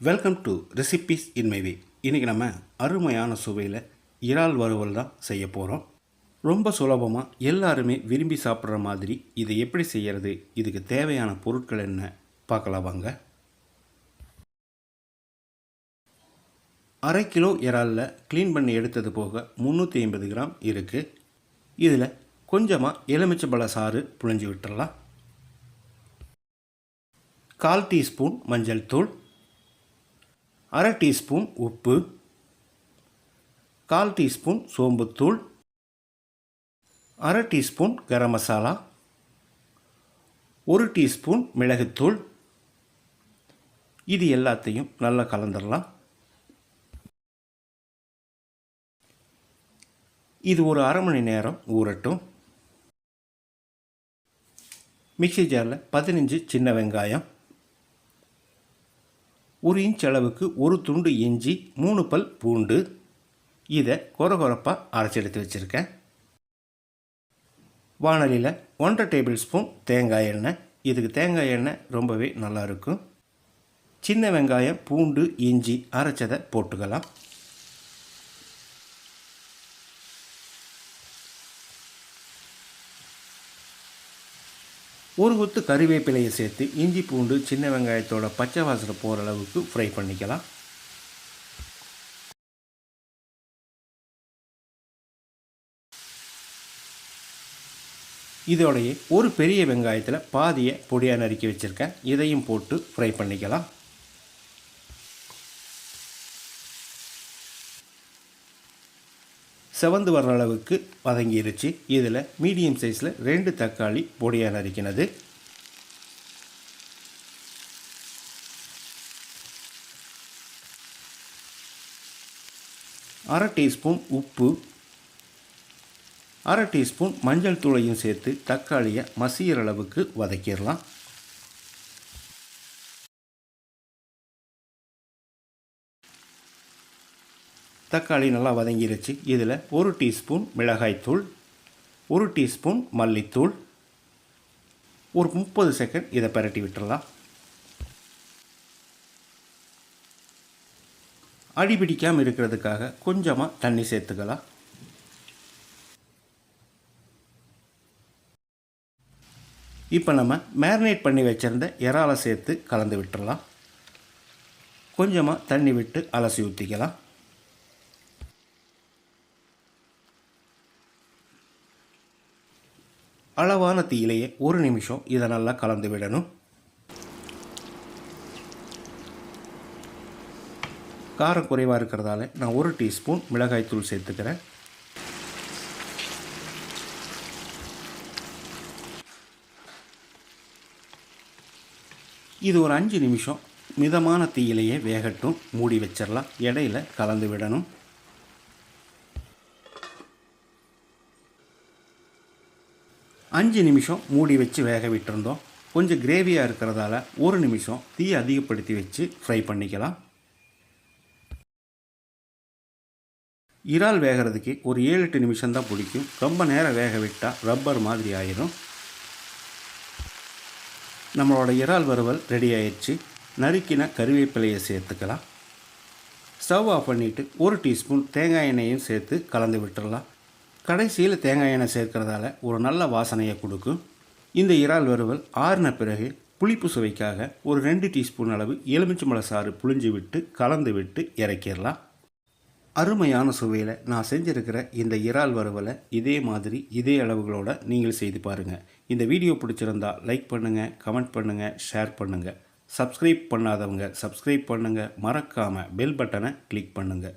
Welcome to recipes in my way. இன்றைக்கி நம்ம அருமையான சுவையில் இறால் வறுவல் தான் செய்ய போகிறோம். ரொம்ப சுலபமாக எல்லாருமே விரும்பி சாப்பிட்ற மாதிரி இதை எப்படி செய்கிறது, இதுக்கு தேவையான பொருட்கள் என்ன பார்க்கலாம் வாங்க. 1/2 கிலோ இறாலில் க்ளீன் பண்ணி எடுத்தது போக 350 கிராம் இருக்குது. இதில் கொஞ்சமாக எலுமிச்சம்பழ சாறு புழிஞ்சு விட்டுடலாம். 1/4 டீஸ்பூன் மஞ்சள் தூள், 1/2 டீஸ்பூன் உப்பு, 1/4 teaspoon சோம்புத்தூள், 1/2 teaspoon garam masala, 1 teaspoon மிளகுத்தூள். இது எல்லாத்தையும் நல்லா கலந்துடலாம். இது ஒரு அரை மணி நேரம் ஊறட்டும். மிக்ஸி ஜாரில் 15 சின்ன வெங்காயம், 1 இன்ச் அளவுக்கு ஒரு துண்டு இஞ்சி, 3 பல் பூண்டு, இதை கொரகொரப்பாக அரைச்சி எடுத்து வச்சுருக்கேன். வாணலியில் 1.5 டேபிள் ஸ்பூன் தேங்காய் எண்ணெய். இதுக்கு தேங்காய் எண்ணெய் ரொம்பவே நல்லாயிருக்கும். சின்ன வெங்காயம், பூண்டு, இஞ்சி அரைச்சதை போட்டுக்கலாம். ஒரு கொத்து கறிவேப்பிலையை சேர்த்து இஞ்சி பூண்டு சின்ன வெங்காயத்தோட பச்சை வாசனை போகிற அளவுக்கு ஃப்ரை பண்ணிக்கலாம். இதோடைய ஒரு பெரிய வெங்காயத்தில் பாதியை பொடியாக நறுக்கி வச்சுருக்கேன். இதையும் போட்டு ஃப்ரை பண்ணிக்கலாம். செவந்து வர்ற அளவுக்கு வதங்கிருச்சு. இதில் மீடியம் சைஸில் 2 தக்காளி பொடியாக நறுக்கினது, அரை டீஸ்பூன் உப்பு, 1/2 டீஸ்பூன் மஞ்சள் தூளையும் சேர்த்து தக்காளியை மசிகிற அளவுக்கு வதக்கிடலாம். தக்காளி நல்லா வதங்கிருச்சு. இதில் 1 டீஸ்பூன் மிளகாய்த்தூள், 1 டீஸ்பூன் மல்லித்தூள், ஒரு 30 செகண்ட் இதை பரட்டி விட்டுடலாம். அடிபிடிக்காமல் இருக்கிறதுக்காக கொஞ்சமாக தண்ணி சேர்த்துக்கலாம். இப்போ நம்ம மேரினேட் பண்ணி வச்சுருந்த இறாலை சேர்த்து கலந்து விட்டுடலாம். கொஞ்சமாக தண்ணி விட்டு அலசி ஊற்றிக்கலாம். அளவான தீயிலேயே 1 நிமிஷம் இதை நல்லா கலந்து விடணும். காரம் குறைவாக இருக்கிறதால நான் 1 டீஸ்பூன் மிளகாய்த்தூள் சேர்த்துக்கிறேன். இது ஒரு 5 நிமிஷம் மிதமான தீயிலேயே வேகட்டும். மூடி வச்சிடலாம். இடையில கலந்து விடணும். அஞ்சு நிமிஷம் மூடி வச்சு வேக விட்டுருந்தோம். கொஞ்சம் கிரேவியாக இருக்கிறதால 1 நிமிஷம் தீயை அதிகப்படுத்தி வச்சு ஃப்ரை பண்ணிக்கலாம். இறால் வேகிறதுக்கு ஒரு 7-8 நிமிஷம் தான் பிடிக்கும். ரொம்ப நேரம் வேக விட்டால் ரப்பர் மாதிரி ஆயிரும். நம்மளோட இறால் வறுவல் ரெடி ஆயிடுச்சு. நறுக்கின கறிவேப்பிலையை சேர்த்துக்கலாம். ஸ்டவ் ஆஃப் பண்ணிவிட்டு 1 டீஸ்பூன் தேங்காய் எண்ணெயையும் சேர்த்து கலந்து விட்டுடலாம். கடைசியில் தேங்காய் எண்ணெய் சேர்க்கிறதால ஒரு நல்ல வாசனையை கொடுக்கும். இந்த இறால் வறுவல் ஆறின பிறகு புளிப்பு சுவைக்காக ஒரு 2 டீஸ்பூன் அளவு எலுமிச்சம்பழ சாறு புழிஞ்சு விட்டு கலந்து விட்டு இறக்கிடலாம். அருமையான சுவையில் நான் செஞ்சுருக்கிற இந்த இறால் வறுவலை இதே மாதிரி இதே அளவுகளோடு நீங்கள் செய்து பாருங்கள். இந்த வீடியோ பிடிச்சிருந்தால் லைக் பண்ணுங்கள், கமெண்ட் பண்ணுங்கள், ஷேர் பண்ணுங்கள். சப்ஸ்கிரைப் பண்ணாதவங்க சப்ஸ்கிரைப் பண்ணுங்கள். மறக்காமல் பெல் பட்டனை கிளிக் பண்ணுங்கள்.